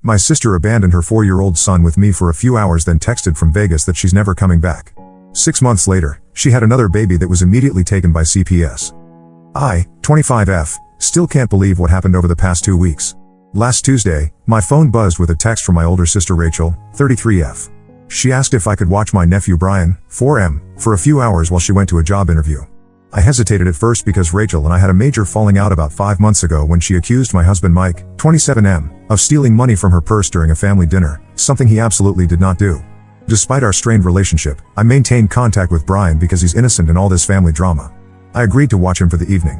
My sister abandoned her 4-year-old son with me for a few hours, then texted from Vegas that she's never coming back. 6 months later, she had another baby that was immediately taken by CPS. I, 25F, still can't believe what happened over the past 2 weeks. Last Tuesday, my phone buzzed with a text from my older sister Rachel, 33F. She asked if I could watch my nephew Brian, 4M, for a few hours while she went to a job interview. I hesitated at first because Rachel and I had a major falling out about 5 months ago when she accused my husband Mike, 27M, of stealing money from her purse during a family dinner, something he absolutely did not do. Despite our strained relationship, I maintained contact with Brian because he's innocent in all this family drama. I agreed to watch him for the evening.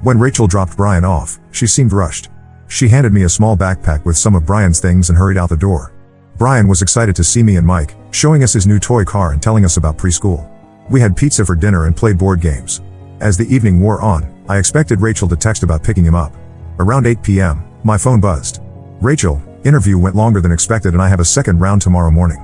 When Rachel dropped Brian off, she seemed rushed. She handed me a small backpack with some of Brian's things and hurried out the door. Brian was excited to see me and Mike, showing us his new toy car and telling us about preschool. We had pizza for dinner and played board games. As the evening wore on, I expected Rachel to text about picking him up. Around 8 p.m., my phone buzzed. Rachel, interview went longer than expected and I have a second round tomorrow morning.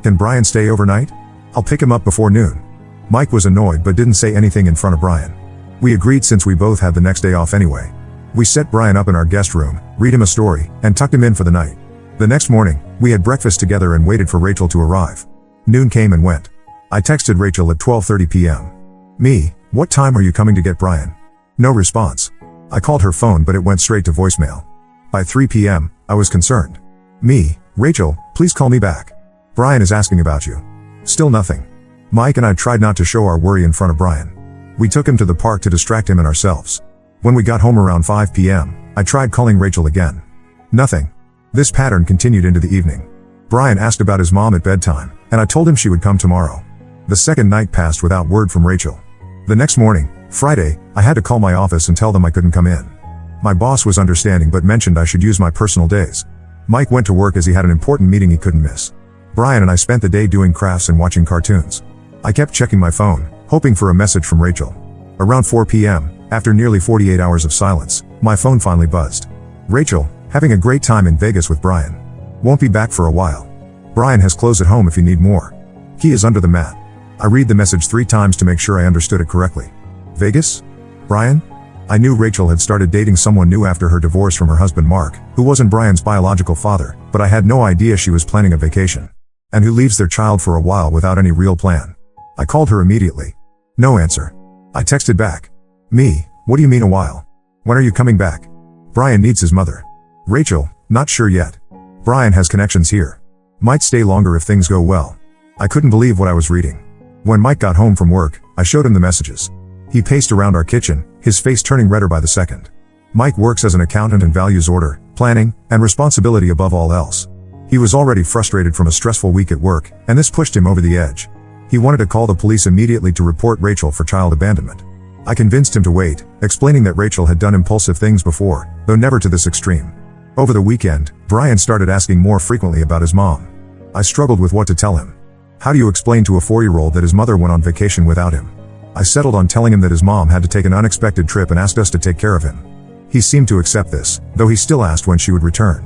Can Brian stay overnight? I'll pick him up before noon. Mike was annoyed but didn't say anything in front of Brian. We agreed since we both had the next day off anyway. We set Brian up in our guest room, read him a story, and tucked him in for the night. The next morning, we had breakfast together and waited for Rachel to arrive. Noon came and went. I texted Rachel at 12:30 p.m. Me, what time are you coming to get Brian? No response. I called her phone but it went straight to voicemail. By 3 p.m., I was concerned. Me, Rachel, please call me back. Brian is asking about you. Still nothing. Mike and I tried not to show our worry in front of Brian. We took him to the park to distract him and ourselves. When we got home around 5 p.m., I tried calling Rachel again. Nothing. This pattern continued into the evening. Brian asked about his mom at bedtime, and I told him she would come tomorrow. The second night passed without word from Rachel. The next morning, Friday, I had to call my office and tell them I couldn't come in. My boss was understanding but mentioned I should use my personal days. Mike went to work as he had an important meeting he couldn't miss. Brian and I spent the day doing crafts and watching cartoons. I kept checking my phone, hoping for a message from Rachel. Around 4 p.m., after nearly 48 hours of silence, my phone finally buzzed. Rachel, having a great time in Vegas with Brian. Won't be back for a while. Brian has clothes at home if you need more. He is under the mat. I read the message 3 times to make sure I understood it correctly. Vegas? Brian? I knew Rachel had started dating someone new after her divorce from her husband Mark, who wasn't Brian's biological father, but I had no idea she was planning a vacation. And who leaves their child for a while without any real plan. I called her immediately. No answer. I texted back. Me, what do you mean a while? When are you coming back? Brian needs his mother. Rachel, not sure yet. Brian has connections here. Might stay longer if things go well. I couldn't believe what I was reading. When Mike got home from work, I showed him the messages. He paced around our kitchen, his face turning redder by the second. Mike works as an accountant and values order, planning, and responsibility above all else. He was already frustrated from a stressful week at work, and this pushed him over the edge. He wanted to call the police immediately to report Rachel for child abandonment. I convinced him to wait, explaining that Rachel had done impulsive things before, though never to this extreme. Over the weekend, Brian started asking more frequently about his mom. I struggled with what to tell him. How do you explain to a 4-year-old that his mother went on vacation without him? I settled on telling him that his mom had to take an unexpected trip and asked us to take care of him. He seemed to accept this, though he still asked when she would return.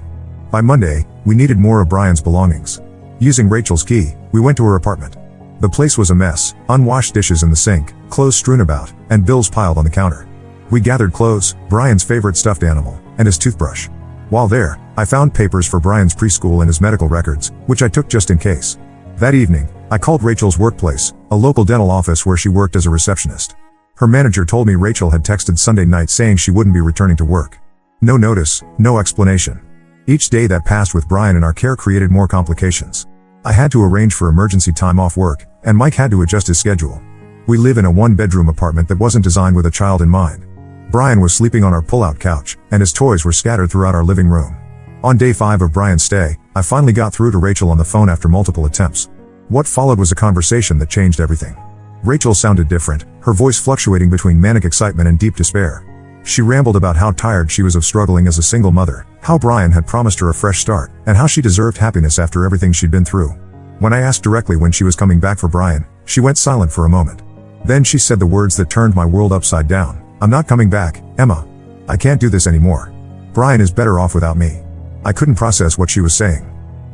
By Monday, we needed more of Brian's belongings. Using Rachel's key, we went to her apartment. The place was a mess, unwashed dishes in the sink, clothes strewn about, and bills piled on the counter. We gathered clothes, Brian's favorite stuffed animal, and his toothbrush. While there, I found papers for Brian's preschool and his medical records, which I took just in case. That evening, I called Rachel's workplace, a local dental office where she worked as a receptionist. Her manager told me Rachel had texted Sunday night saying she wouldn't be returning to work. No notice, no explanation. Each day that passed with Brian in our care created more complications. I had to arrange for emergency time off work, and Mike had to adjust his schedule. We live in a 1-bedroom apartment that wasn't designed with a child in mind. Brian was sleeping on our pull-out couch, and his toys were scattered throughout our living room. On day 5 of Brian's stay, I finally got through to Rachel on the phone after multiple attempts. What followed was a conversation that changed everything. Rachel sounded different, her voice fluctuating between manic excitement and deep despair. She rambled about how tired she was of struggling as a single mother, how Brian had promised her a fresh start, and how she deserved happiness after everything she'd been through. When I asked directly when she was coming back for Brian, she went silent for a moment. Then she said the words that turned my world upside down. I'm not coming back, Emma. I can't do this anymore. Brian is better off without me. I couldn't process what she was saying.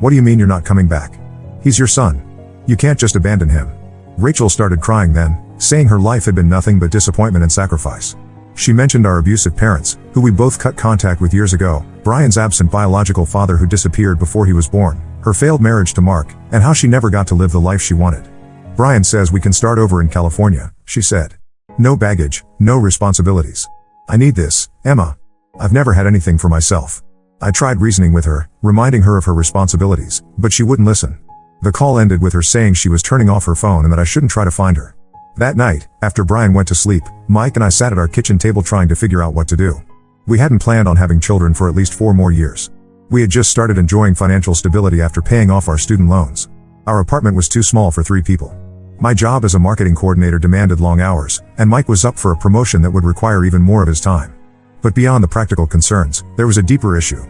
What do you mean you're not coming back? He's your son. You can't just abandon him. Rachel started crying then, saying her life had been nothing but disappointment and sacrifice. She mentioned our abusive parents, who we both cut contact with years ago, Brian's absent biological father who disappeared before he was born, her failed marriage to Mark, and how she never got to live the life she wanted. Brian says we can start over in California, she said. No baggage, no responsibilities. I need this, Emma. I've never had anything for myself. I tried reasoning with her, reminding her of her responsibilities, but she wouldn't listen. The call ended with her saying she was turning off her phone and that I shouldn't try to find her. That night, after Brian went to sleep, Mike and I sat at our kitchen table trying to figure out what to do. We hadn't planned on having children for at least 4 more years. We had just started enjoying financial stability after paying off our student loans. Our apartment was too small for 3 people. My job as a marketing coordinator demanded long hours, and Mike was up for a promotion that would require even more of his time. But beyond the practical concerns, there was a deeper issue.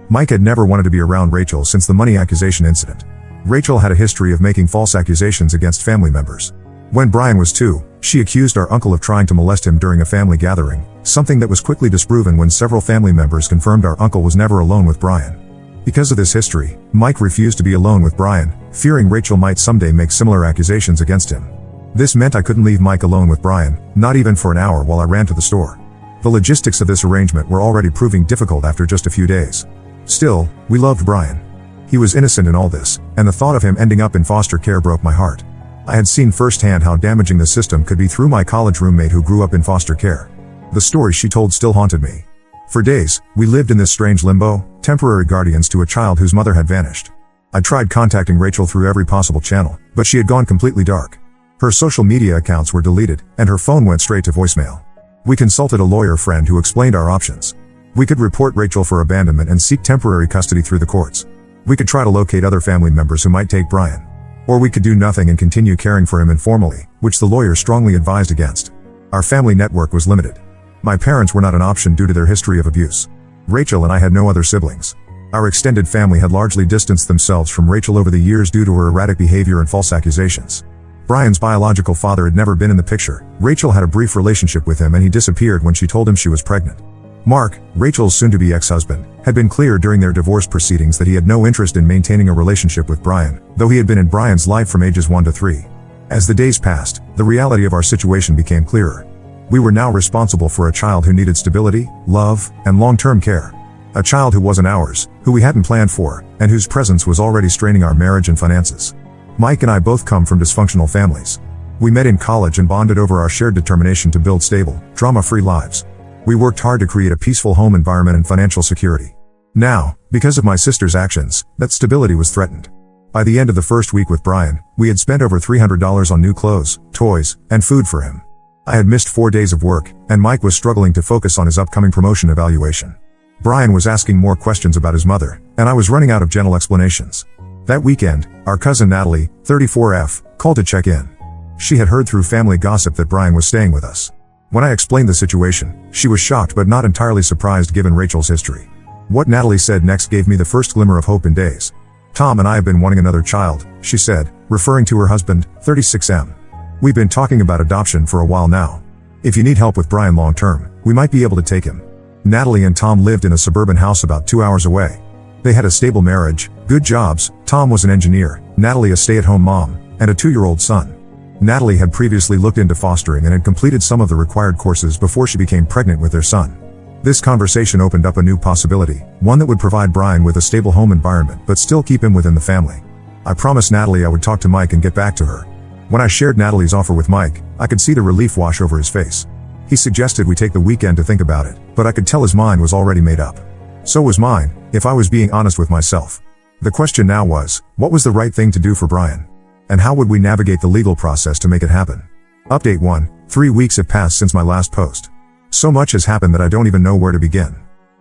Mike had never wanted to be around Rachel since the money accusation incident. Rachel had a history of making false accusations against family members. When Brian was 2, she accused our uncle of trying to molest him during a family gathering, something that was quickly disproven when several family members confirmed our uncle was never alone with Brian. Because of this history, Mike refused to be alone with Brian, fearing Rachel might someday make similar accusations against him. This meant I couldn't leave Mike alone with Brian, not even for an hour while I ran to the store. The logistics of this arrangement were already proving difficult after just a few days. Still, we loved Brian. He was innocent in all this, and the thought of him ending up in foster care broke my heart. I had seen firsthand how damaging the system could be through my college roommate who grew up in foster care. The story she told still haunted me. For days, we lived in this strange limbo, temporary guardians to a child whose mother had vanished. I tried contacting Rachel through every possible channel, but she had gone completely dark. Her social media accounts were deleted, and her phone went straight to voicemail. We consulted a lawyer friend who explained our options. We could report Rachel for abandonment and seek temporary custody through the courts. We could try to locate other family members who might take Brian. Or we could do nothing and continue caring for him informally, which the lawyer strongly advised against. Our family network was limited. My parents were not an option due to their history of abuse. Rachel and I had no other siblings. Our extended family had largely distanced themselves from Rachel over the years due to her erratic behavior and false accusations. Brian's biological father had never been in the picture. Rachel had a brief relationship with him and he disappeared when she told him she was pregnant. Mark, Rachel's soon-to-be ex-husband, had been clear during their divorce proceedings that he had no interest in maintaining a relationship with Brian, though he had been in Brian's life from ages 1 to 3. As the days passed, the reality of our situation became clearer. We were now responsible for a child who needed stability, love, and long-term care. A child who wasn't ours, who we hadn't planned for, and whose presence was already straining our marriage and finances. Mike and I both come from dysfunctional families. We met in college and bonded over our shared determination to build stable, drama-free lives. We worked hard to create a peaceful home environment and financial security. Now, because of my sister's actions, that stability was threatened. By the end of the first week with Brian, we had spent over $300 on new clothes, toys, and food for him. I had missed 4 days of work, and Mike was struggling to focus on his upcoming promotion evaluation. Brian was asking more questions about his mother, and I was running out of gentle explanations. That weekend, our cousin Natalie, 34F, called to check in. She had heard through family gossip that Brian was staying with us. When I explained the situation, she was shocked but not entirely surprised given Rachel's history. What Natalie said next gave me the first glimmer of hope in days. Tom and I have been wanting another child, she said, referring to her husband, 36M. We've been talking about adoption for a while now. If you need help with Brian long term, we might be able to take him. Natalie and Tom lived in a suburban house about 2 hours away. They had a stable marriage, good jobs. Tom was an engineer, Natalie a stay-at-home mom, and a 2-year-old son. Natalie had previously looked into fostering and had completed some of the required courses before she became pregnant with their son. This conversation opened up a new possibility, one that would provide Brian with a stable home environment but still keep him within the family. I promised Natalie I would talk to Mike and get back to her. When I shared Natalie's offer with Mike, I could see the relief wash over his face. He suggested we take the weekend to think about it, but I could tell his mind was already made up. So was mine, if I was being honest with myself. The question now was, what was the right thing to do for Brian? And how would we navigate the legal process to make it happen? Update 1. 3 weeks have passed since my last post. So much has happened that I don't even know where to begin.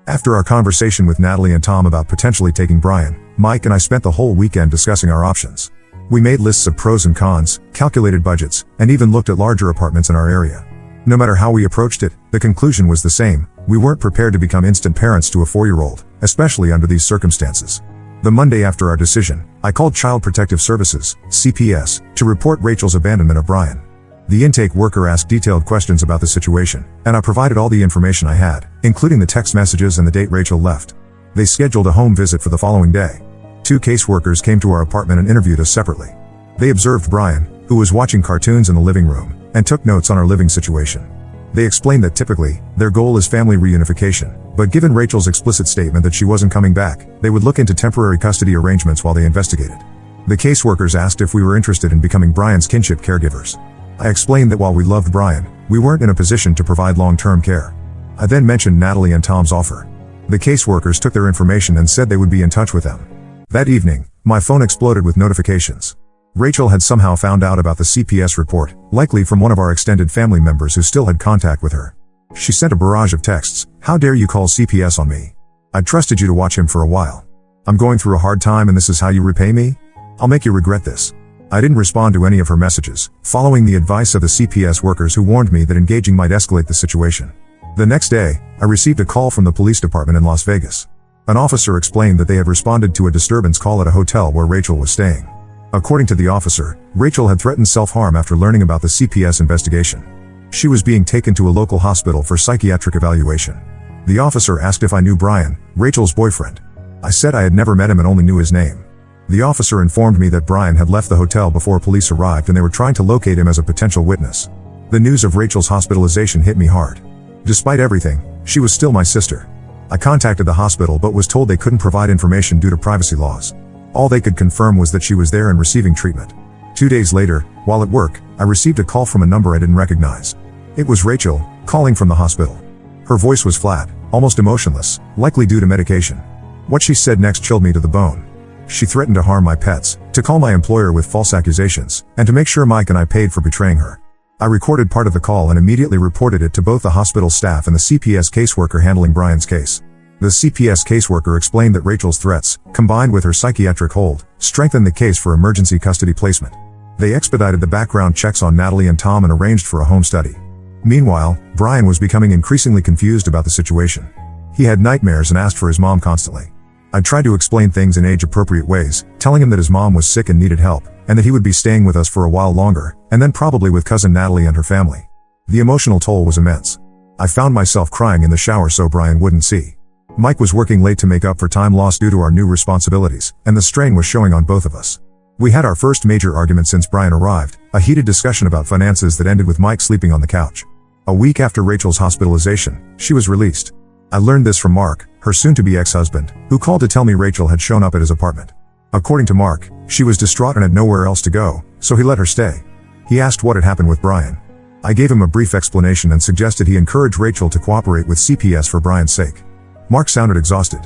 After our conversation with Natalie and Tom about potentially taking Brian, Mike and I spent the whole weekend discussing our options. We made lists of pros and cons, calculated budgets, and even looked at larger apartments in our area. No matter how we approached it, the conclusion was the same. We weren't prepared to become instant parents to a 4-year-old, especially under these circumstances. The Monday after our decision, I called Child Protective Services, CPS, to report Rachel's abandonment of Brian. The intake worker asked detailed questions about the situation, and I provided all the information I had, including the text messages and the date Rachel left. They scheduled a home visit for the following day. 2 caseworkers came to our apartment and interviewed us separately. They observed Brian, who was watching cartoons in the living room, and took notes on our living situation. They explained that typically, their goal is family reunification, but given Rachel's explicit statement that she wasn't coming back, they would look into temporary custody arrangements while they investigated. The caseworkers asked if we were interested in becoming Brian's kinship caregivers. I explained that while we loved Brian, we weren't in a position to provide long-term care. I then mentioned Natalie and Tom's offer. The caseworkers took their information and said they would be in touch with them. That evening, my phone exploded with notifications. Rachel had somehow found out about the CPS report, likely from one of our extended family members who still had contact with her. She sent a barrage of texts. "How dare you call CPS on me? I trusted you to watch him for a while. I'm going through a hard time and this is how you repay me? I'll make you regret this." I didn't respond to any of her messages, following the advice of the CPS workers who warned me that engaging might escalate the situation. The next day, I received a call from the police department in Las Vegas. An officer explained that they had responded to a disturbance call at a hotel where Rachel was staying. According to the officer, Rachel had threatened self-harm after learning about the CPS investigation. She was being taken to a local hospital for psychiatric evaluation. The officer asked if I knew Brian, Rachel's boyfriend. I said I had never met him and only knew his name. The officer informed me that Brian had left the hotel before police arrived and they were trying to locate him as a potential witness. The news of Rachel's hospitalization hit me hard. Despite everything, she was still my sister. I contacted the hospital but was told they couldn't provide information due to privacy laws. All they could confirm was that she was there and receiving treatment. 2 days later, while at work, I received a call from a number I didn't recognize. It was Rachel, calling from the hospital. Her voice was flat, almost emotionless, likely due to medication. What she said next chilled me to the bone. She threatened to harm my pets, to call my employer with false accusations, and to make sure Mike and I paid for betraying her. I recorded part of the call and immediately reported it to both the hospital staff and the CPS caseworker handling Brian's case. The CPS caseworker explained that Rachel's threats, combined with her psychiatric hold, strengthened the case for emergency custody placement. They expedited the background checks on Natalie and Tom and arranged for a home study. Meanwhile, Brian was becoming increasingly confused about the situation. He had nightmares and asked for his mom constantly. I tried to explain things in age-appropriate ways, telling him that his mom was sick and needed help, and that he would be staying with us for a while longer, and then probably with cousin Natalie and her family. The emotional toll was immense. I found myself crying in the shower so Brian wouldn't see. Mike was working late to make up for time lost due to our new responsibilities, and the strain was showing on both of us. We had our first major argument since Brian arrived, a heated discussion about finances that ended with Mike sleeping on the couch. A week after Rachel's hospitalization, she was released. I learned this from Mark, her soon-to-be ex-husband, who called to tell me Rachel had shown up at his apartment. According to Mark, she was distraught and had nowhere else to go, so he let her stay. He asked what had happened with Brian. I gave him a brief explanation and suggested he encourage Rachel to cooperate with CPS for Brian's sake. Mark sounded exhausted.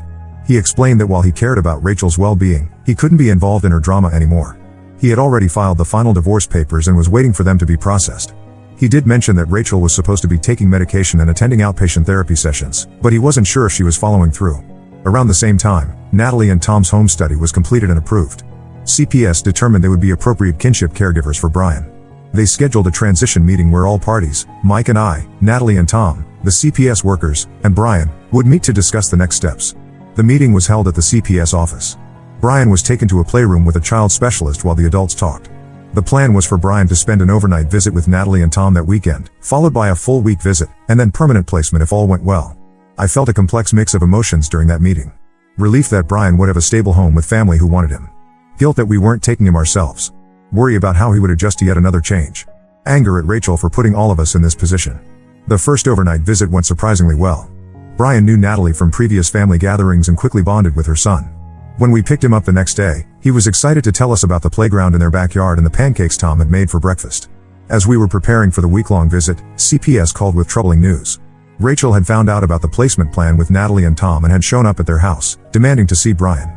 He explained that while he cared about Rachel's well-being, he couldn't be involved in her drama anymore. He had already filed the final divorce papers and was waiting for them to be processed. He did mention that Rachel was supposed to be taking medication and attending outpatient therapy sessions, but he wasn't sure if she was following through. Around the same time, Natalie and Tom's home study was completed and approved. CPS determined they would be appropriate kinship caregivers for Brian. They scheduled a transition meeting where all parties, Mike and I, Natalie and Tom, the CPS workers, and Brian, would meet to discuss the next steps. The meeting was held at the CPS office. Brian was taken to a playroom with a child specialist while the adults talked. The plan was for Brian to spend an overnight visit with Natalie and Tom that weekend, followed by a full week visit, and then permanent placement if all went well. I felt a complex mix of emotions during that meeting. Relief that Brian would have a stable home with family who wanted him. Guilt that we weren't taking him ourselves. Worry about how he would adjust to yet another change. Anger at Rachel for putting all of us in this position. The first overnight visit went surprisingly well. Brian knew Natalie from previous family gatherings and quickly bonded with her son. When we picked him up the next day, he was excited to tell us about the playground in their backyard and the pancakes Tom had made for breakfast. As we were preparing for the week-long visit, CPS called with troubling news. Rachel had found out about the placement plan with Natalie and Tom and had shown up at their house, demanding to see Brian.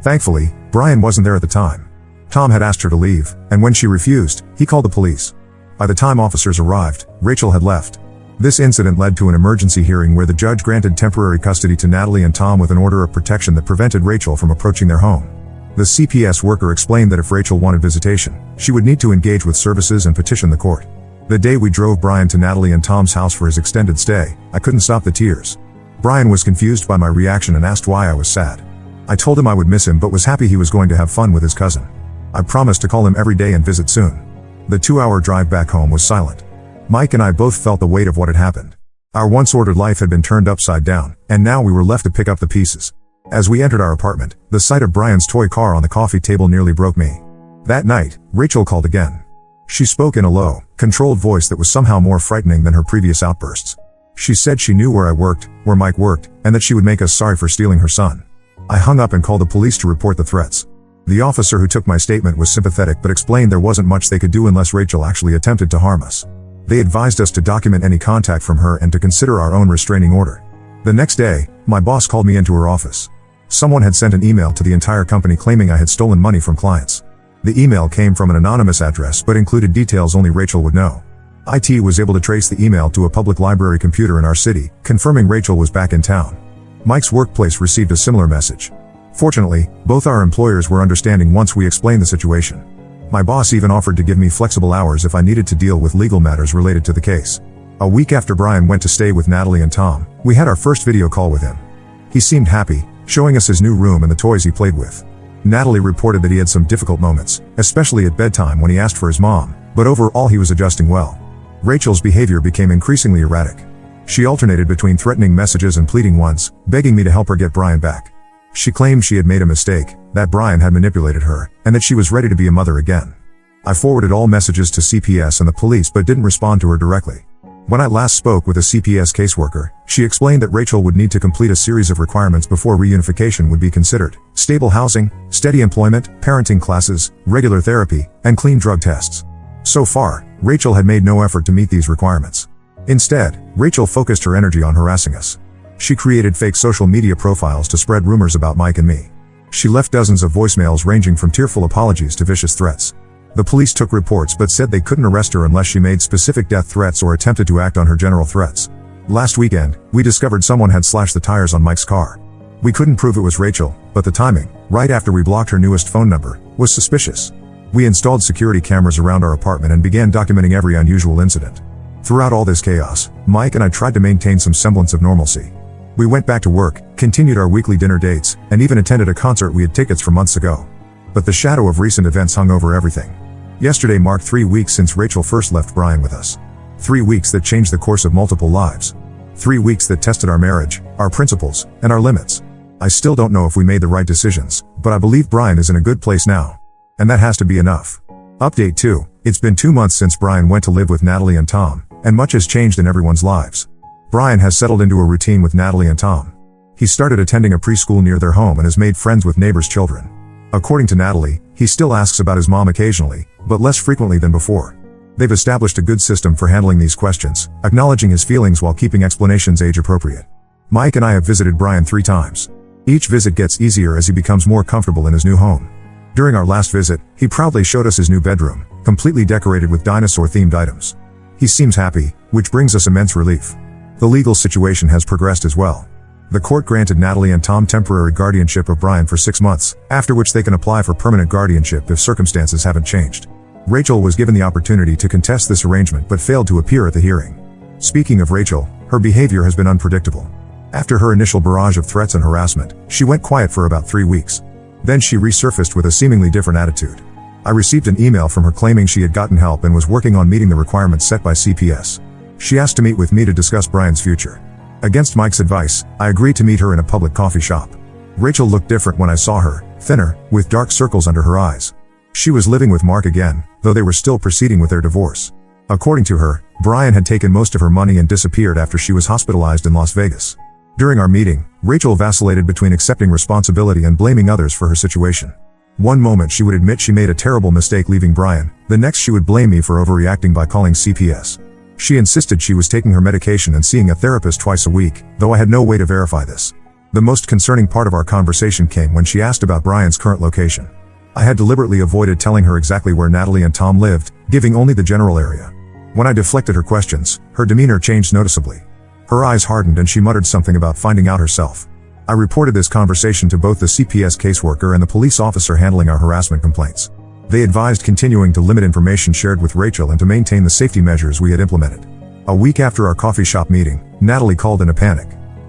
Thankfully, Brian wasn't there at the time. Tom had asked her to leave, and when she refused, he called the police. By the time officers arrived, Rachel had left. This incident led to an emergency hearing where the judge granted temporary custody to Natalie and Tom with an order of protection that prevented Rachel from approaching their home. The CPS worker explained that if Rachel wanted visitation, she would need to engage with services and petition the court. The day we drove Brian to Natalie and Tom's house for his extended stay, I couldn't stop the tears. Brian was confused by my reaction and asked why I was sad. I told him I would miss him but was happy he was going to have fun with his cousin. I promised to call him every day and visit soon. The 2-hour drive back home was silent. Mike and I both felt the weight of what had happened. Our once-ordered life had been turned upside down, and now we were left to pick up the pieces. As we entered our apartment, the sight of Brian's toy car on the coffee table nearly broke me. That night, Rachel called again. She spoke in a low, controlled voice that was somehow more frightening than her previous outbursts. She said she knew where I worked, where Mike worked, and that she would make us sorry for stealing her son. I hung up and called the police to report the threats. The officer who took my statement was sympathetic but explained there wasn't much they could do unless Rachel actually attempted to harm us. They advised us to document any contact from her and to consider our own restraining order. The next day, my boss called me into her office. Someone had sent an email to the entire company claiming I had stolen money from clients. The email came from an anonymous address but included details only Rachel would know. IT was able to trace the email to a public library computer in our city, confirming Rachel was back in town. Mike's workplace received a similar message. Fortunately, both our employers were understanding once we explained the situation. My boss even offered to give me flexible hours if I needed to deal with legal matters related to the case. A week after Brian went to stay with Natalie and Tom, we had our first video call with him. He seemed happy, showing us his new room and the toys he played with. Natalie reported that he had some difficult moments, especially at bedtime when he asked for his mom, but overall he was adjusting well. Rachel's behavior became increasingly erratic. She alternated between threatening messages and pleading ones, begging me to help her get Brian back. She claimed she had made a mistake, that Brian had manipulated her, and that she was ready to be a mother again. I forwarded all messages to CPS and the police but didn't respond to her directly. When I last spoke with a CPS caseworker, she explained that Rachel would need to complete a series of requirements before reunification would be considered: stable housing, steady employment, parenting classes, regular therapy, and clean drug tests. So far, Rachel had made no effort to meet these requirements. Instead, Rachel focused her energy on harassing us. She created fake social media profiles to spread rumors about Mike and me. She left dozens of voicemails ranging from tearful apologies to vicious threats. The police took reports but said they couldn't arrest her unless she made specific death threats or attempted to act on her general threats. Last weekend, we discovered someone had slashed the tires on Mike's car. We couldn't prove it was Rachel, but the timing, right after we blocked her newest phone number, was suspicious. We installed security cameras around our apartment and began documenting every unusual incident. Throughout all this chaos, Mike and I tried to maintain some semblance of normalcy. We went back to work, continued our weekly dinner dates, and even attended a concert we had tickets for months ago. But the shadow of recent events hung over everything. Yesterday marked 3 weeks since Rachel first left Brian with us. 3 weeks that changed the course of multiple lives. 3 weeks that tested our marriage, our principles, and our limits. I still don't know if we made the right decisions, but I believe Brian is in a good place now. And that has to be enough. Update 2. It's been 2 months since Brian went to live with Natalie and Tom, and much has changed in everyone's lives. Brian has settled into a routine with Natalie and Tom. He started attending a preschool near their home and has made friends with neighbors' children. According to Natalie, he still asks about his mom occasionally, but less frequently than before. They've established a good system for handling these questions, acknowledging his feelings while keeping explanations age-appropriate. Mike and I have visited Brian 3 times. Each visit gets easier as he becomes more comfortable in his new home. During our last visit, he proudly showed us his new bedroom, completely decorated with dinosaur-themed items. He seems happy, which brings us immense relief. The legal situation has progressed as well. The court granted Natalie and Tom temporary guardianship of Brian for 6 months, after which they can apply for permanent guardianship if circumstances haven't changed. Rachel was given the opportunity to contest this arrangement but failed to appear at the hearing. Speaking of Rachel, her behavior has been unpredictable. After her initial barrage of threats and harassment, she went quiet for about 3 weeks. Then she resurfaced with a seemingly different attitude. I received an email from her claiming she had gotten help and was working on meeting the requirements set by CPS. She asked to meet with me to discuss Brian's future. Against Mike's advice, I agreed to meet her in a public coffee shop. Rachel looked different when I saw her, thinner, with dark circles under her eyes. She was living with Mark again, though they were still proceeding with their divorce. According to her, Brian had taken most of her money and disappeared after she was hospitalized in Las Vegas. During our meeting, Rachel vacillated between accepting responsibility and blaming others for her situation. One moment she would admit she made a terrible mistake leaving Brian, the next she would blame me for overreacting by calling CPS. She insisted she was taking her medication and seeing a therapist twice a week, though I had no way to verify this. The most concerning part of our conversation came when she asked about Brian's current location. I had deliberately avoided telling her exactly where Natalie and Tom lived, giving only the general area. When I deflected her questions, her demeanor changed noticeably. Her eyes hardened and she muttered something about finding out herself. I reported this conversation to both the CPS caseworker and the police officer handling our harassment complaints. They advised continuing to limit information shared with Rachel and to maintain the safety measures we had implemented. A week after our coffee shop meeting, Natalie called in a panic.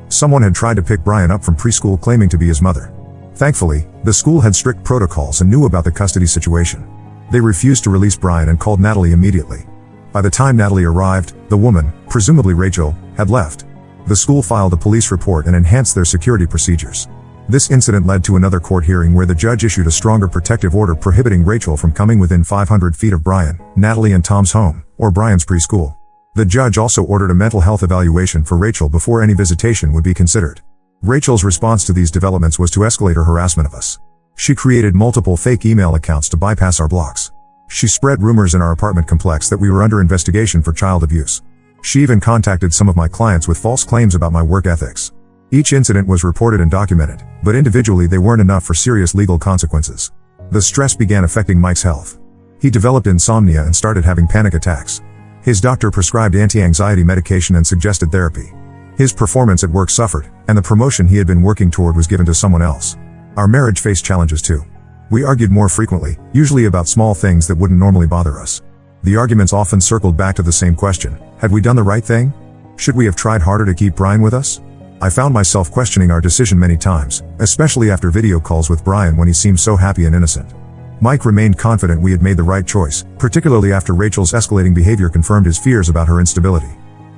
Someone had tried to pick Brian up from preschool claiming to be his mother. Thankfully, the school had strict protocols and knew about the custody situation. They refused to release Brian and called Natalie immediately. By the time Natalie arrived, the woman, presumably Rachel, had left. The school filed a police report and enhanced their security procedures. This incident led to another court hearing where the judge issued a stronger protective order prohibiting Rachel from coming within 500 feet of Brian, Natalie and Tom's home, or Brian's preschool. The judge also ordered a mental health evaluation for Rachel before any visitation would be considered. Rachel's response to these developments was to escalate her harassment of us. She created multiple fake email accounts to bypass our blocks. She spread rumors in our apartment complex that we were under investigation for child abuse. She even contacted some of my clients with false claims about my work ethics. Each incident was reported and documented, but individually they weren't enough for serious legal consequences. The stress began affecting Mike's health. He developed insomnia and started having panic attacks. His doctor prescribed anti-anxiety medication and suggested therapy. His performance at work suffered, and the promotion he had been working toward was given to someone else. Our marriage faced challenges too. We argued more frequently, usually about small things that wouldn't normally bother us. The arguments often circled back to the same question: had we done the right thing? Should we have tried harder to keep Brian with us? I found myself questioning our decision many times, especially after video calls with Brian when he seemed so happy and innocent. Mike remained confident we had made the right choice, particularly after Rachel's escalating behavior confirmed his fears about her instability.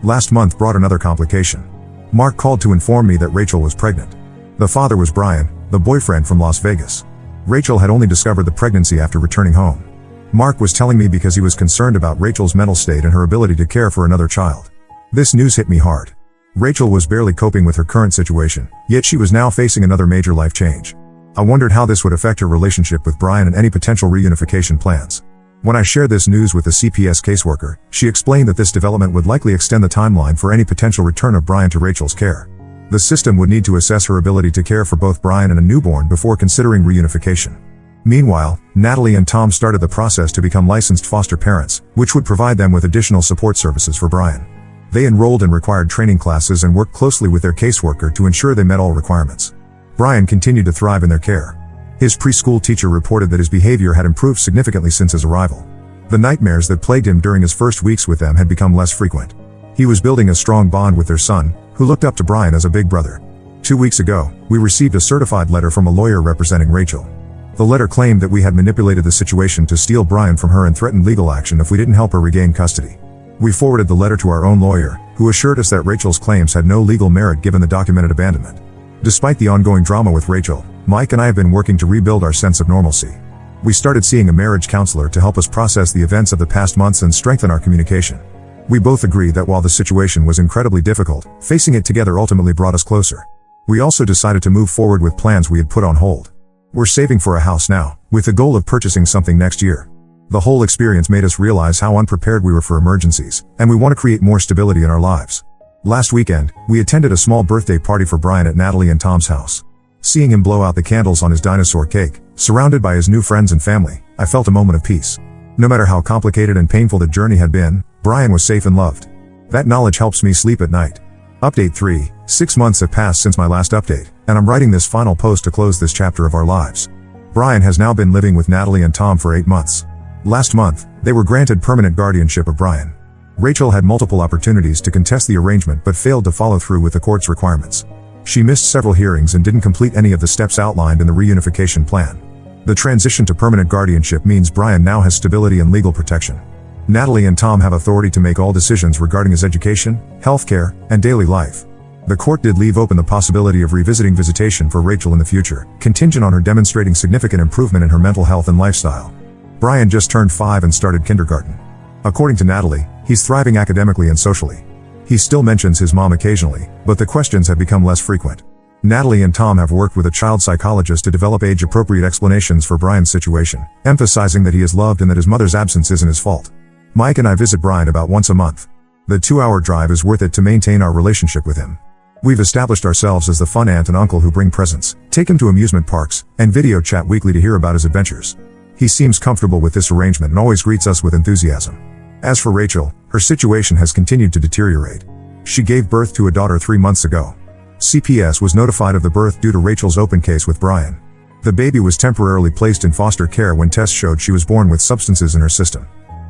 Last month brought another complication. Mark called to inform me that Rachel was pregnant. The father was Brian, the boyfriend from Las Vegas. Rachel had only discovered the pregnancy after returning home. Mark was telling me because he was concerned about Rachel's mental state and her ability to care for another child. This news hit me hard. Rachel was barely coping with her current situation, yet she was now facing another major life change. I wondered how this would affect her relationship with Brian and any potential reunification plans. When I shared this news with the CPS caseworker, she explained that this development would likely extend the timeline for any potential return of Brian to Rachel's care. The system would need to assess her ability to care for both Brian and a newborn before considering reunification. Meanwhile, Natalie and Tom started the process to become licensed foster parents, which would provide them with additional support services for Brian. They enrolled in required training classes and worked closely with their caseworker to ensure they met all requirements. Brian continued to thrive in their care. His preschool teacher reported that his behavior had improved significantly since his arrival. The nightmares that plagued him during his first weeks with them had become less frequent. He was building a strong bond with their son, who looked up to Brian as a big brother. 2 weeks ago, we received a certified letter from a lawyer representing Rachel. The letter claimed that we had manipulated the situation to steal Brian from her and threatened legal action if we didn't help her regain custody. We forwarded the letter to our own lawyer, who assured us that Rachel's claims had no legal merit given the documented abandonment. Despite the ongoing drama with Rachel, Mike and I have been working to rebuild our sense of normalcy. We started seeing a marriage counselor to help us process the events of the past months and strengthen our communication. We both agree that while the situation was incredibly difficult, facing it together ultimately brought us closer. We also decided to move forward with plans we had put on hold. We're saving for a house now, with the goal of purchasing something next year. The whole experience made us realize how unprepared we were for emergencies, and we want to create more stability in our lives. Last weekend, we attended a small birthday party for Brian at Natalie and Tom's house. Seeing him blow out the candles on his dinosaur cake, surrounded by his new friends and family, I felt a moment of peace. No matter how complicated and painful the journey had been, Brian was safe and loved. That knowledge helps me sleep at night. Update 3. 6 months have passed since my last update, and I'm writing this final post to close this chapter of our lives. Brian has now been living with Natalie and Tom for 8 months. Last month, they were granted permanent guardianship of Brian. Rachel had multiple opportunities to contest the arrangement but failed to follow through with the court's requirements. She missed several hearings and didn't complete any of the steps outlined in the reunification plan. The transition to permanent guardianship means Brian now has stability and legal protection. Natalie and Tom have authority to make all decisions regarding his education, healthcare, and daily life. The court did leave open the possibility of revisiting visitation for Rachel in the future, contingent on her demonstrating significant improvement in her mental health and lifestyle. Brian just turned 5 and started kindergarten. According to Natalie, he's thriving academically and socially. He still mentions his mom occasionally, but the questions have become less frequent. Natalie and Tom have worked with a child psychologist to develop age-appropriate explanations for Brian's situation, emphasizing that he is loved and that his mother's absence isn't his fault. Mike and I visit Brian about once a month. The 2-hour drive is worth it to maintain our relationship with him. We've established ourselves as the fun aunt and uncle who bring presents, take him to amusement parks, and video chat weekly to hear about his adventures. He seems comfortable with this arrangement and always greets us with enthusiasm. As for Rachel, her situation has continued to deteriorate. She gave birth to a daughter 3 months ago. CPS was notified of the birth due to Rachel's open case with Brian. The baby was temporarily placed in foster care when tests showed she was born with substances in her system.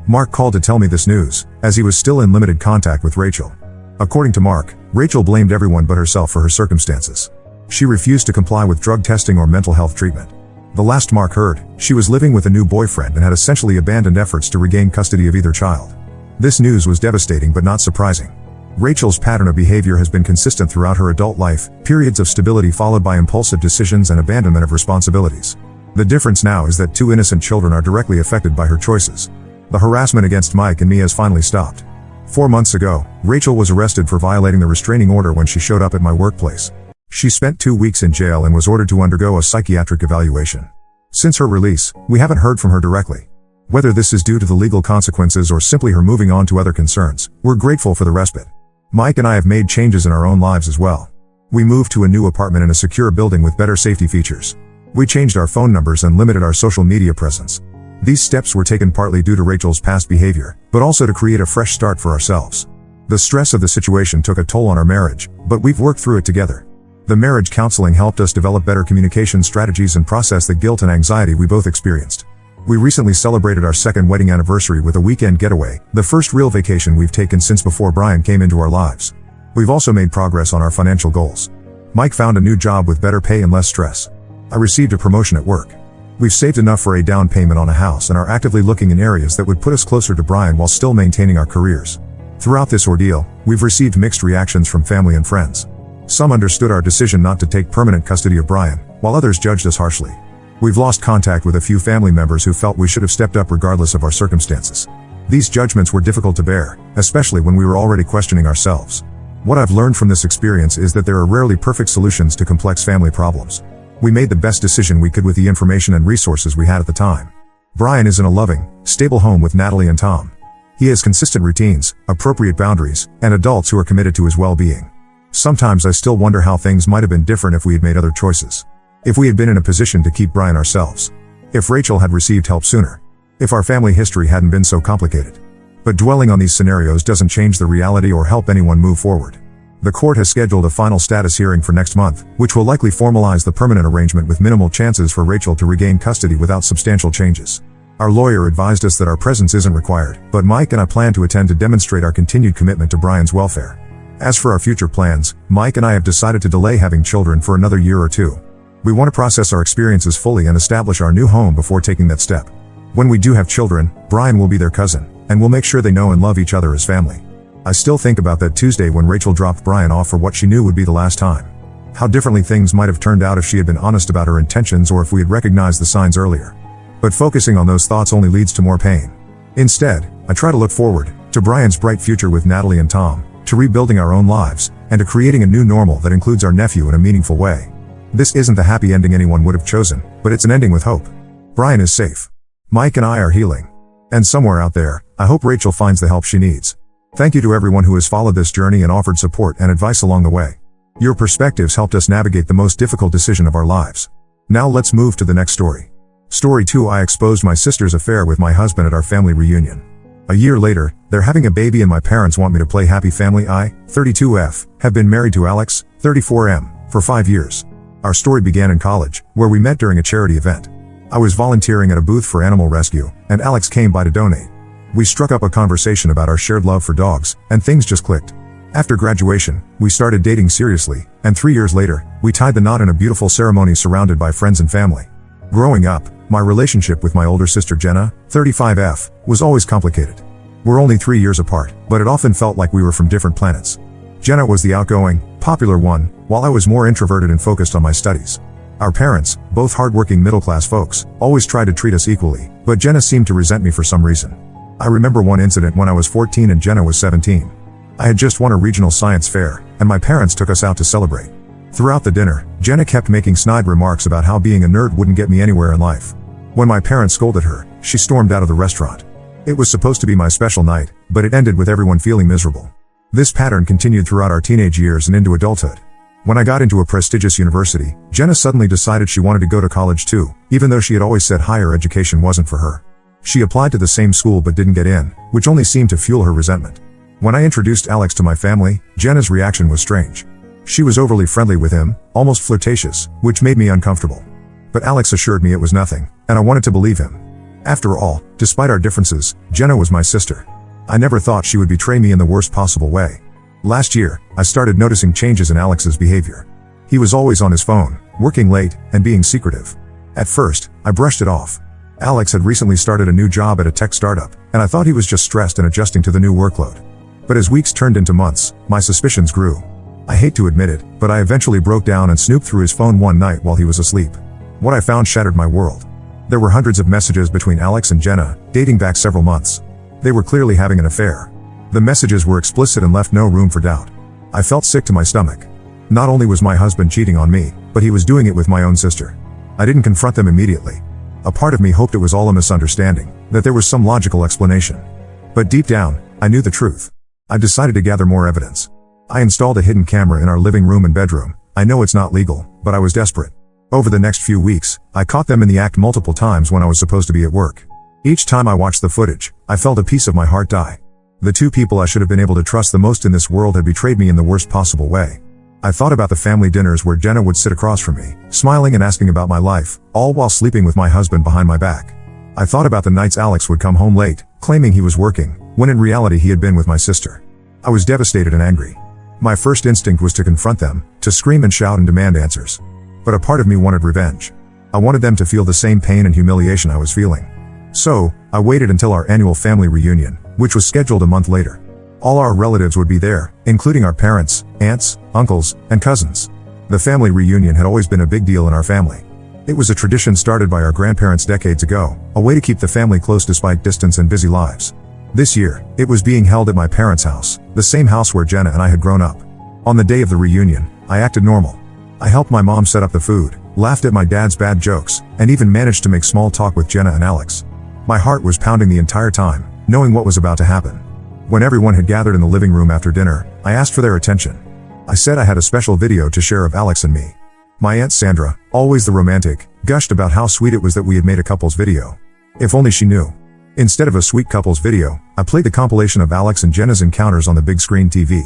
Mark called to tell me this news, as he was still in limited contact with Rachel. According to Mark, Rachel blamed everyone but herself for her circumstances. She refused to comply with drug testing or mental health treatment. The last Mark heard, she was living with a new boyfriend and had essentially abandoned efforts to regain custody of either child. This news was devastating but not surprising. Rachel's pattern of behavior has been consistent throughout her adult life, periods of stability followed by impulsive decisions and abandonment of responsibilities. The difference now is that 2 innocent children are directly affected by her choices. The harassment against Mike and me has finally stopped. 4 months ago, Rachel was arrested for violating the restraining order when she showed up at my workplace. She spent 2 weeks in jail and was ordered to undergo a psychiatric evaluation. Since her release, we haven't heard from her directly. Whether this is due to the legal consequences or simply her moving on to other concerns, we're grateful for the respite. Mike and I have made changes in our own lives as well. We moved to a new apartment in a secure building with better safety features. We changed our phone numbers and limited our social media presence. These steps were taken partly due to Rachel's past behavior, but also to create a fresh start for ourselves. The stress of the situation took a toll on our marriage, but we've worked through it together. The marriage counseling helped us develop better communication strategies and process the guilt and anxiety we both experienced. We recently celebrated our 2nd wedding anniversary with a weekend getaway, the first real vacation we've taken since before Brian came into our lives. We've also made progress on our financial goals. Mike found a new job with better pay and less stress. I received a promotion at work. We've saved enough for a down payment on a house and are actively looking in areas that would put us closer to Brian while still maintaining our careers. Throughout this ordeal, we've received mixed reactions from family and friends. Some understood our decision not to take permanent custody of Brian, while others judged us harshly. We've lost contact with a few family members who felt we should have stepped up regardless of our circumstances. These judgments were difficult to bear, especially when we were already questioning ourselves. What I've learned from this experience is that there are rarely perfect solutions to complex family problems. We made the best decision we could with the information and resources we had at the time. Brian is in a loving, stable home with Natalie and Tom. He has consistent routines, appropriate boundaries, and adults who are committed to his well-being. Sometimes I still wonder how things might have been different if we had made other choices. If we had been in a position to keep Brian ourselves. If Rachel had received help sooner. If our family history hadn't been so complicated. But dwelling on these scenarios doesn't change the reality or help anyone move forward. The court has scheduled a final status hearing for next month, which will likely formalize the permanent arrangement with minimal chances for Rachel to regain custody without substantial changes. Our lawyer advised us that our presence isn't required, but Mike and I plan to attend to demonstrate our continued commitment to Brian's welfare. As for our future plans, Mike and I have decided to delay having children for another year or 2. We want to process our experiences fully and establish our new home before taking that step. When we do have children, Brian will be their cousin, and we'll make sure they know and love each other as family. I still think about that Tuesday when Rachel dropped Brian off for what she knew would be the last time. How differently things might have turned out if she had been honest about her intentions or if we had recognized the signs earlier. But focusing on those thoughts only leads to more pain. Instead, I try to look forward to Brian's bright future with Natalie and Tom, to rebuilding our own lives, and to creating a new normal that includes our nephew in a meaningful way. This isn't the happy ending anyone would have chosen, but it's an ending with hope. Brian is safe. Mike and I are healing. And somewhere out there, I hope Rachel finds the help she needs. Thank you to everyone who has followed this journey and offered support and advice along the way. Your perspectives helped us navigate the most difficult decision of our lives. Now let's move to the next story. Story 2. I exposed my sister's affair with my husband at our family reunion. A year later, they're having a baby and my parents want me to play happy family. I, 32F, have been married to Alex, 34M, for 5 years. Our story began in college, where we met during a charity event. I was volunteering at a booth for animal rescue, and Alex came by to donate. We struck up a conversation about our shared love for dogs, and things just clicked. After graduation, we started dating seriously, and 3 years later, we tied the knot in a beautiful ceremony surrounded by friends and family. Growing up, my relationship with my older sister Jenna, 35F, was always complicated. We're only 3 years apart, but it often felt like we were from different planets. Jenna was the outgoing, popular one, while I was more introverted and focused on my studies. Our parents, both hardworking middle-class folks, always tried to treat us equally, but Jenna seemed to resent me for some reason. I remember one incident when I was 14 and Jenna was 17. I had just won a regional science fair, and my parents took us out to celebrate. Throughout the dinner, Jenna kept making snide remarks about how being a nerd wouldn't get me anywhere in life. When my parents scolded her, she stormed out of the restaurant. It was supposed to be my special night, but it ended with everyone feeling miserable. This pattern continued throughout our teenage years and into adulthood. When I got into a prestigious university, Jenna suddenly decided she wanted to go to college too, even though she had always said higher education wasn't for her. She applied to the same school but didn't get in, which only seemed to fuel her resentment. When I introduced Alex to my family, Jenna's reaction was strange. She was overly friendly with him, almost flirtatious, which made me uncomfortable. But Alex assured me it was nothing, and I wanted to believe him. After all, despite our differences, Jenna was my sister. I never thought she would betray me in the worst possible way. Last year, I started noticing changes in Alex's behavior. He was always on his phone, working late, and being secretive. At first, I brushed it off. Alex had recently started a new job at a tech startup, and I thought he was just stressed and adjusting to the new workload. But as weeks turned into months, my suspicions grew. I hate to admit it, but I eventually broke down and snooped through his phone one night while he was asleep. What I found shattered my world. There were hundreds of messages between Alex and Jenna, dating back several months. They were clearly having an affair. The messages were explicit and left no room for doubt. I felt sick to my stomach. Not only was my husband cheating on me, but he was doing it with my own sister. I didn't confront them immediately. A part of me hoped it was all a misunderstanding, that there was some logical explanation. But deep down, I knew the truth. I decided to gather more evidence. I installed a hidden camera in our living room and bedroom. I know it's not legal, but I was desperate. Over the next few weeks, I caught them in the act multiple times when I was supposed to be at work. Each time I watched the footage, I felt a piece of my heart die. The two people I should have been able to trust the most in this world had betrayed me in the worst possible way. I thought about the family dinners where Jenna would sit across from me, smiling and asking about my life, all while sleeping with my husband behind my back. I thought about the nights Alex would come home late, claiming he was working, when in reality he had been with my sister. I was devastated and angry. My first instinct was to confront them, to scream and shout and demand answers. But a part of me wanted revenge. I wanted them to feel the same pain and humiliation I was feeling. So, I waited until our annual family reunion, which was scheduled a month later. All our relatives would be there, including our parents, aunts, uncles, and cousins. The family reunion had always been a big deal in our family. It was a tradition started by our grandparents decades ago, a way to keep the family close despite distance and busy lives. This year, it was being held at my parents' house, the same house where Jenna and I had grown up. On the day of the reunion, I acted normal. I helped my mom set up the food, laughed at my dad's bad jokes, and even managed to make small talk with Jenna and Alex. My heart was pounding the entire time, knowing what was about to happen. When everyone had gathered in the living room after dinner, I asked for their attention. I said I had a special video to share of Alex and me. My Aunt Sandra, always the romantic, gushed about how sweet it was that we had made a couple's video. If only she knew. Instead of a sweet couple's video, I played the compilation of Alex and Jenna's encounters on the big screen TV.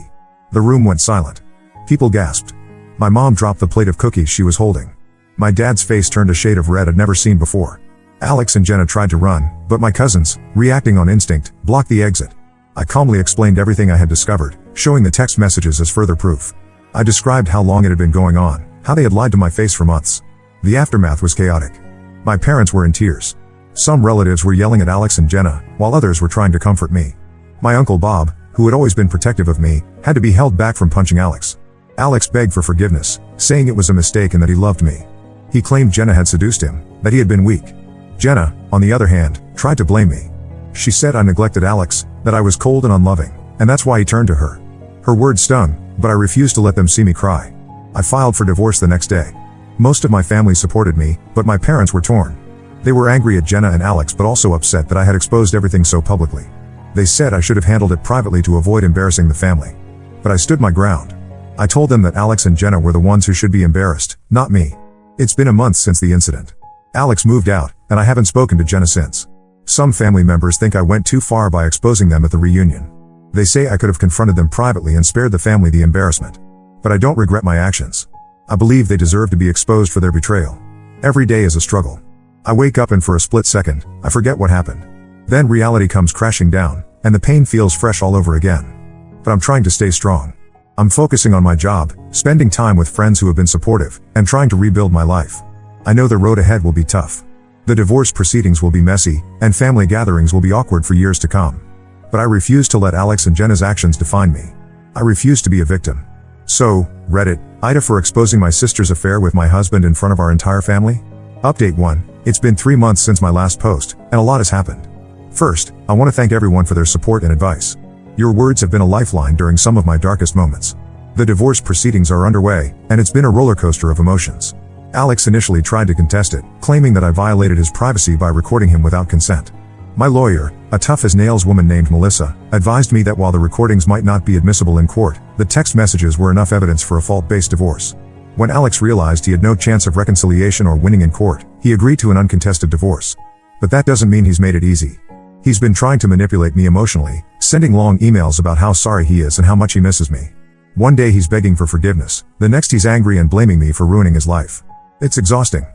The room went silent. People gasped. My mom dropped the plate of cookies she was holding. My dad's face turned a shade of red I'd never seen before. Alex and Jenna tried to run, but my cousins, reacting on instinct, blocked the exit. I calmly explained everything I had discovered, showing the text messages as further proof. I described how long it had been going on, how they had lied to my face for months. The aftermath was chaotic. My parents were in tears. Some relatives were yelling at Alex and Jenna, while others were trying to comfort me. My uncle Bob, who had always been protective of me, had to be held back from punching Alex. Alex begged for forgiveness, saying it was a mistake and that he loved me. He claimed Jenna had seduced him, that he had been weak. Jenna, on the other hand, tried to blame me. She said I neglected Alex, that I was cold and unloving, and that's why he turned to her. Her words stung, but I refused to let them see me cry. I filed for divorce the next day. Most of my family supported me, but my parents were torn. They were angry at Jenna and Alex but also upset that I had exposed everything so publicly. They said I should have handled it privately to avoid embarrassing the family. But I stood my ground. I told them that Alex and Jenna were the ones who should be embarrassed, not me. It's been a month since the incident. Alex moved out, and I haven't spoken to Jenna since. Some family members think I went too far by exposing them at the reunion. They say I could have confronted them privately and spared the family the embarrassment. But I don't regret my actions. I believe they deserve to be exposed for their betrayal. Every day is a struggle. I wake up and for a split second, I forget what happened. Then reality comes crashing down, and the pain feels fresh all over again. But I'm trying to stay strong. I'm focusing on my job, spending time with friends who have been supportive, and trying to rebuild my life. I know the road ahead will be tough. The divorce proceedings will be messy, and family gatherings will be awkward for years to come. But I refuse to let Alex and Jenna's actions define me. I refuse to be a victim. So, Reddit, Ida for exposing my sister's affair with my husband in front of our entire family? Update 1. It's been 3 months since my last post, and a lot has happened. First, I want to thank everyone for their support and advice. Your words have been a lifeline during some of my darkest moments. The divorce proceedings are underway, and it's been a roller coaster of emotions. Alex initially tried to contest it, claiming that I violated his privacy by recording him without consent. My lawyer, a tough-as-nails woman named Melissa, advised me that while the recordings might not be admissible in court, the text messages were enough evidence for a fault-based divorce. When Alex realized he had no chance of reconciliation or winning in court, he agreed to an uncontested divorce. But that doesn't mean he's made it easy. He's been trying to manipulate me emotionally, sending long emails about how sorry he is and how much he misses me. One day he's begging for forgiveness, the next he's angry and blaming me for ruining his life. It's exhausting.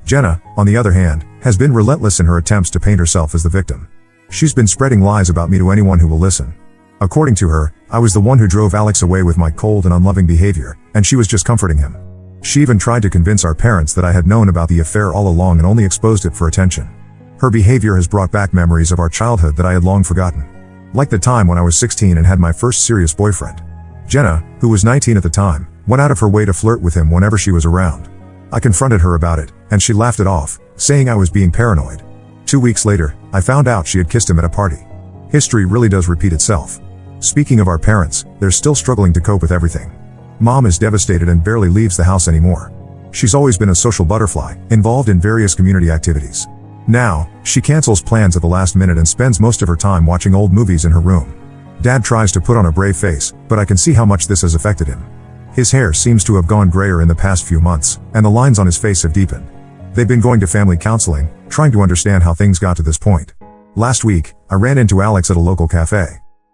Jenna, on the other hand, has been relentless in her attempts to paint herself as the victim. She's been spreading lies about me to anyone who will listen. According to her, I was the one who drove Alex away with my cold and unloving behavior, and she was just comforting him. She even tried to convince our parents that I had known about the affair all along and only exposed it for attention. Her behavior has brought back memories of our childhood that I had long forgotten. Like the time when I was 16 and had my first serious boyfriend. Jenna, who was 19 at the time, went out of her way to flirt with him whenever she was around. I confronted her about it, and she laughed it off, saying I was being paranoid. 2 weeks later, I found out she had kissed him at a party. History really does repeat itself. Speaking of our parents, they're still struggling to cope with everything. Mom is devastated and barely leaves the house anymore. She's always been a social butterfly, involved in various community activities. Now, she cancels plans at the last minute and spends most of her time watching old movies in her room. Dad tries to put on a brave face, but I can see how much this has affected him. His hair seems to have gone grayer in the past few months, and the lines on his face have deepened. They've been going to family counseling, trying to understand how things got to this point. Last week, I ran into Alex at a local cafe.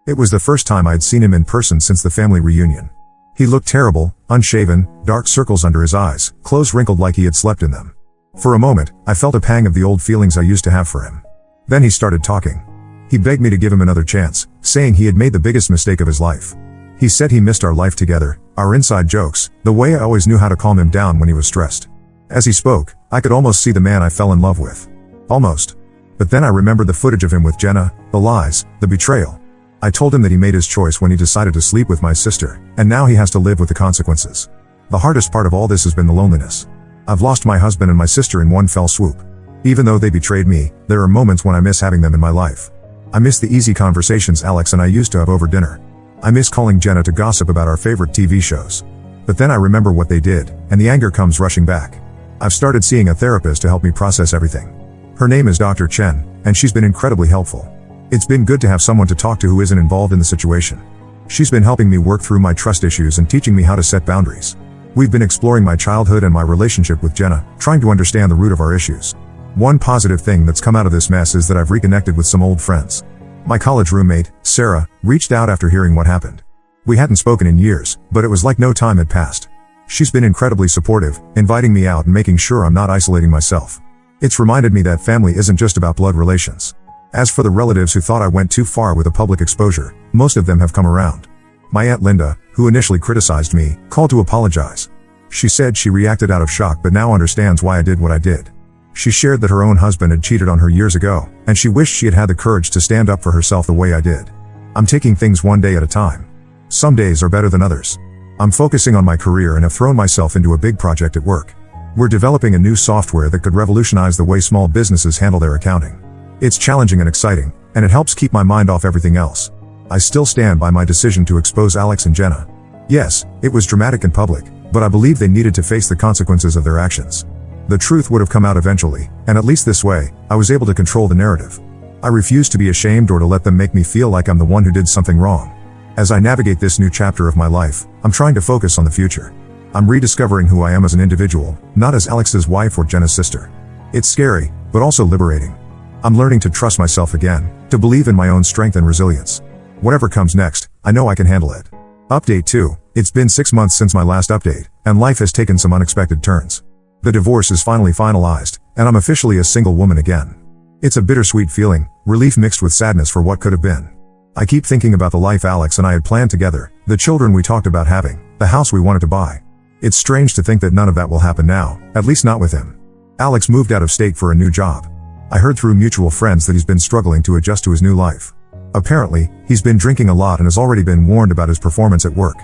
It was the first time I'd seen him in person since the family reunion. He looked terrible, unshaven, dark circles under his eyes, clothes wrinkled like he had slept in them. For a moment, I felt a pang of the old feelings I used to have for him. Then he started talking. He begged me to give him another chance, saying he had made the biggest mistake of his life. He said he missed our life together, our inside jokes, the way I always knew how to calm him down when he was stressed. As he spoke, I could almost see the man I fell in love with. Almost. But then I remembered the footage of him with Jenna, the lies, the betrayal. I told him that he made his choice when he decided to sleep with my sister, and now he has to live with the consequences. The hardest part of all this has been the loneliness. I've lost my husband and my sister in one fell swoop. Even though they betrayed me, there are moments when I miss having them in my life. I miss the easy conversations Alex and I used to have over dinner. I miss calling Jenna to gossip about our favorite TV shows. But then I remember what they did, and the anger comes rushing back. I've started seeing a therapist to help me process everything. Her name is Dr. Chen, and she's been incredibly helpful. It's been good to have someone to talk to who isn't involved in the situation. She's been helping me work through my trust issues and teaching me how to set boundaries. We've been exploring my childhood and my relationship with Jenna, trying to understand the root of our issues. One positive thing that's come out of this mess is that I've reconnected with some old friends. My college roommate, Sarah, reached out after hearing what happened. We hadn't spoken in years, but it was like no time had passed. She's been incredibly supportive, inviting me out and making sure I'm not isolating myself. It's reminded me that family isn't just about blood relations. As for the relatives who thought I went too far with a public exposure, most of them have come around. My Aunt Linda, who initially criticized me, called to apologize. She said she reacted out of shock but now understands why I did what I did. She shared that her own husband had cheated on her years ago, and she wished she had had the courage to stand up for herself the way I did. I'm taking things one day at a time. Some days are better than others. I'm focusing on my career and have thrown myself into a big project at work. We're developing a new software that could revolutionize the way small businesses handle their accounting. It's challenging and exciting, and it helps keep my mind off everything else. I still stand by my decision to expose Alex and Jenna. Yes, it was dramatic and public, but I believe they needed to face the consequences of their actions. The truth would have come out eventually, and at least this way, I was able to control the narrative. I refuse to be ashamed or to let them make me feel like I'm the one who did something wrong. As I navigate this new chapter of my life, I'm trying to focus on the future. I'm rediscovering who I am as an individual, not as Alex's wife or Jenna's sister. It's scary, but also liberating. I'm learning to trust myself again, to believe in my own strength and resilience. Whatever comes next, I know I can handle it. Update 2. It's been 6 months since my last update, and life has taken some unexpected turns. The divorce is finally finalized, and I'm officially a single woman again. It's a bittersweet feeling, relief mixed with sadness for what could have been. I keep thinking about the life Alex and I had planned together, the children we talked about having, the house we wanted to buy. It's strange to think that none of that will happen now, at least not with him. Alex moved out of state for a new job. I heard through mutual friends that he's been struggling to adjust to his new life. Apparently, he's been drinking a lot and has already been warned about his performance at work.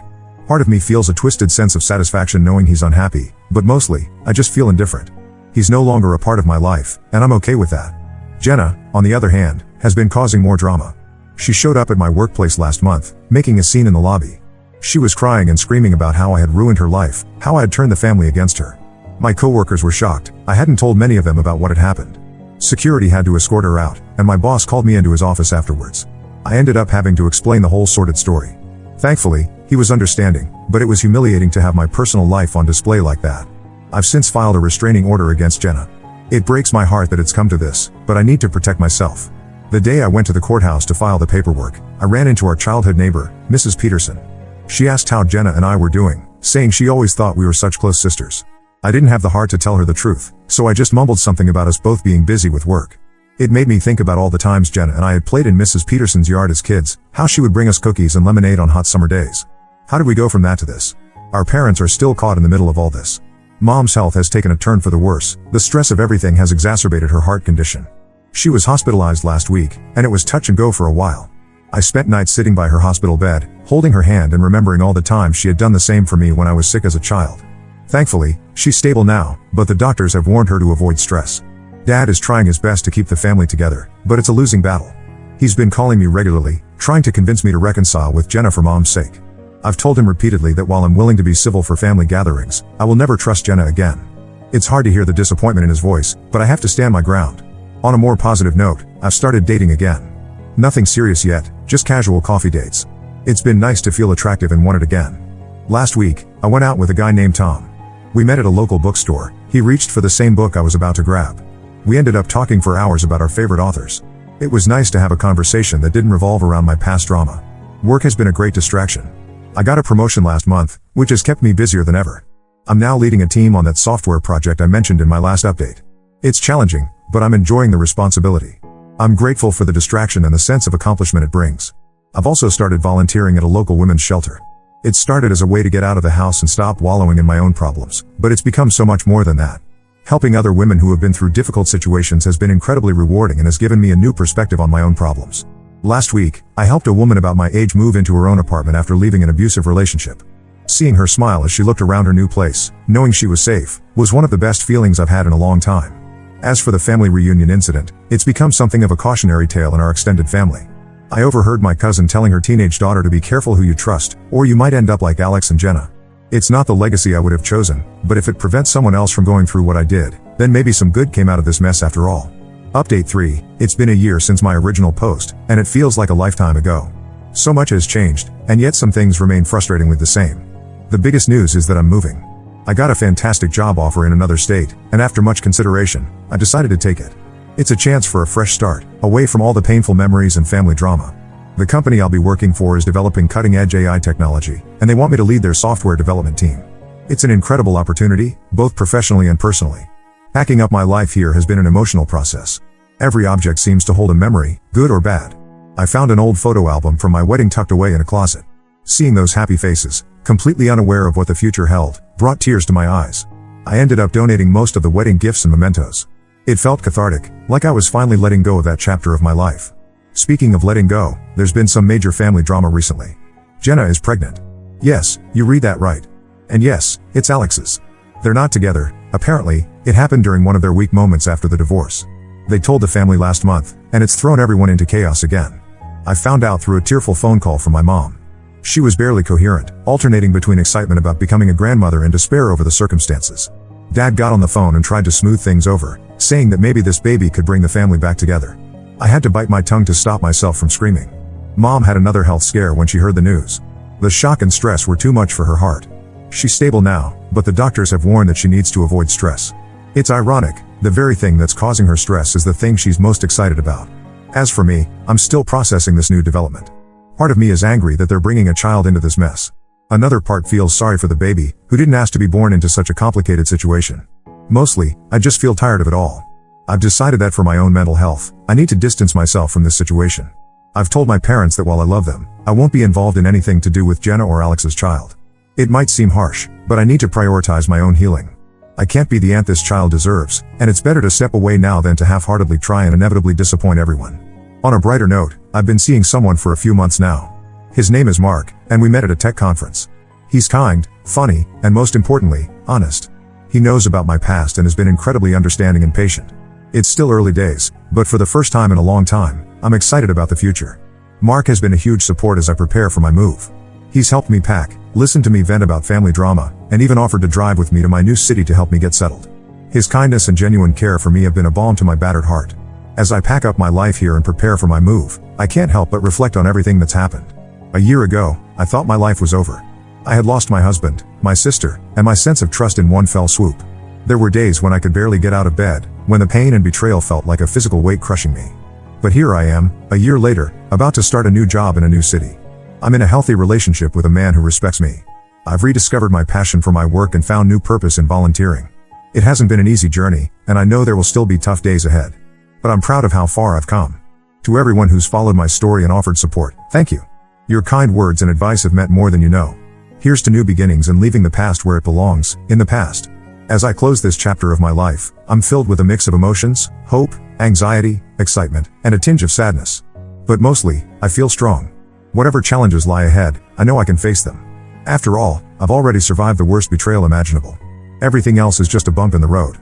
Part of me feels a twisted sense of satisfaction knowing he's unhappy, but mostly, I just feel indifferent. He's no longer a part of my life, and I'm okay with that. Jenna, on the other hand, has been causing more drama. She showed up at my workplace last month, making a scene in the lobby. She was crying and screaming about how I had ruined her life, how I had turned the family against her. My coworkers were shocked. I hadn't told many of them about what had happened. Security had to escort her out, and my boss called me into his office afterwards. I ended up having to explain the whole sordid story. Thankfully, he was understanding, but it was humiliating to have my personal life on display like that. I've since filed a restraining order against Jenna. It breaks my heart that it's come to this, but I need to protect myself. The day I went to the courthouse to file the paperwork, I ran into our childhood neighbor, Mrs. Peterson. She asked how Jenna and I were doing, saying she always thought we were such close sisters. I didn't have the heart to tell her the truth, so I just mumbled something about us both being busy with work. It made me think about all the times Jenna and I had played in Mrs. Peterson's yard as kids, how she would bring us cookies and lemonade on hot summer days. How did we go from that to this? Our parents are still caught in the middle of all this. Mom's health has taken a turn for the worse. The stress of everything has exacerbated her heart condition. She was hospitalized last week, and it was touch and go for a while. I spent nights sitting by her hospital bed, holding her hand and remembering all the times she had done the same for me when I was sick as a child. Thankfully, she's stable now, but the doctors have warned her to avoid stress. Dad is trying his best to keep the family together, but it's a losing battle. He's been calling me regularly, trying to convince me to reconcile with Jenna for Mom's sake. I've told him repeatedly that while I'm willing to be civil for family gatherings, I will never trust Jenna again. It's hard to hear the disappointment in his voice, but I have to stand my ground. On a more positive note, I've started dating again. Nothing serious yet, just casual coffee dates. It's been nice to feel attractive and want it again. Last week, I went out with a guy named Tom. We met at a local bookstore. He reached for the same book I was about to grab. We ended up talking for hours about our favorite authors. It was nice to have a conversation that didn't revolve around my past drama. Work has been a great distraction. I got a promotion last month, which has kept me busier than ever. I'm now leading a team on that software project I mentioned in my last update. It's challenging, but I'm enjoying the responsibility. I'm grateful for the distraction and the sense of accomplishment it brings. I've also started volunteering at a local women's shelter. It started as a way to get out of the house and stop wallowing in my own problems, but it's become so much more than that. Helping other women who have been through difficult situations has been incredibly rewarding and has given me a new perspective on my own problems. Last week, I helped a woman about my age move into her own apartment after leaving an abusive relationship. Seeing her smile as she looked around her new place, knowing she was safe, was one of the best feelings I've had in a long time. As for the family reunion incident, it's become something of a cautionary tale in our extended family. I overheard my cousin telling her teenage daughter to be careful who you trust, or you might end up like Alex and Jenna. It's not the legacy I would have chosen, but if it prevents someone else from going through what I did, then maybe some good came out of this mess after all. Update 3, it's been a year since my original post, and it feels like a lifetime ago. So much has changed, and yet some things remain frustratingly the same. The biggest news is that I'm moving. I got a fantastic job offer in another state, and after much consideration, I decided to take it. It's a chance for a fresh start, away from all the painful memories and family drama. The company I'll be working for is developing cutting-edge AI technology, and they want me to lead their software development team. It's an incredible opportunity, both professionally and personally. Packing up my life here has been an emotional process. Every object seems to hold a memory, good or bad. I found an old photo album from my wedding tucked away in a closet. Seeing those happy faces, completely unaware of what the future held, brought tears to my eyes. I ended up donating most of the wedding gifts and mementos. It felt cathartic, like I was finally letting go of that chapter of my life. Speaking of letting go, there's been some major family drama recently. Jenna is pregnant. Yes, you read that right. And yes, it's Alex's. They're not together. Apparently, it happened during one of their weak moments after the divorce. They told the family last month, and it's thrown everyone into chaos again. I found out through a tearful phone call from my mom. She was barely coherent, alternating between excitement about becoming a grandmother and despair over the circumstances. Dad got on the phone and tried to smooth things over, saying that maybe this baby could bring the family back together. I had to bite my tongue to stop myself from screaming. Mom had another health scare when she heard the news. The shock and stress were too much for her heart. She's stable now, but the doctors have warned that she needs to avoid stress. It's ironic, the very thing that's causing her stress is the thing she's most excited about. As for me, I'm still processing this new development. Part of me is angry that they're bringing a child into this mess. Another part feels sorry for the baby, who didn't ask to be born into such a complicated situation. Mostly, I just feel tired of it all. I've decided that for my own mental health, I need to distance myself from this situation. I've told my parents that while I love them, I won't be involved in anything to do with Jenna or Alex's child. It might seem harsh, but I need to prioritize my own healing. I can't be the aunt this child deserves, and it's better to step away now than to half-heartedly try and inevitably disappoint everyone. On a brighter note, I've been seeing someone for a few months now. His name is Mark, and we met at a tech conference. He's kind, funny, and most importantly, honest. He knows about my past and has been incredibly understanding and patient. It's still early days, but for the first time in a long time, I'm excited about the future. Mark has been a huge support as I prepare for my move. He's helped me pack, listened to me vent about family drama, and even offered to drive with me to my new city to help me get settled. His kindness and genuine care for me have been a balm to my battered heart. As I pack up my life here and prepare for my move, I can't help but reflect on everything that's happened. A year ago, I thought my life was over. I had lost my husband, my sister, and my sense of trust in one fell swoop. There were days when I could barely get out of bed, when the pain and betrayal felt like a physical weight crushing me. But here I am, a year later, about to start a new job in a new city. I'm in a healthy relationship with a man who respects me. I've rediscovered my passion for my work and found new purpose in volunteering. It hasn't been an easy journey, and I know there will still be tough days ahead. But I'm proud of how far I've come. To everyone who's followed my story and offered support, thank you. Your kind words and advice have meant more than you know. Here's to new beginnings and leaving the past where it belongs, in the past. As I close this chapter of my life, I'm filled with a mix of emotions, hope, anxiety, excitement, and a tinge of sadness. But mostly, I feel strong. Whatever challenges lie ahead, I know I can face them. After all, I've already survived the worst betrayal imaginable. Everything else is just a bump in the road.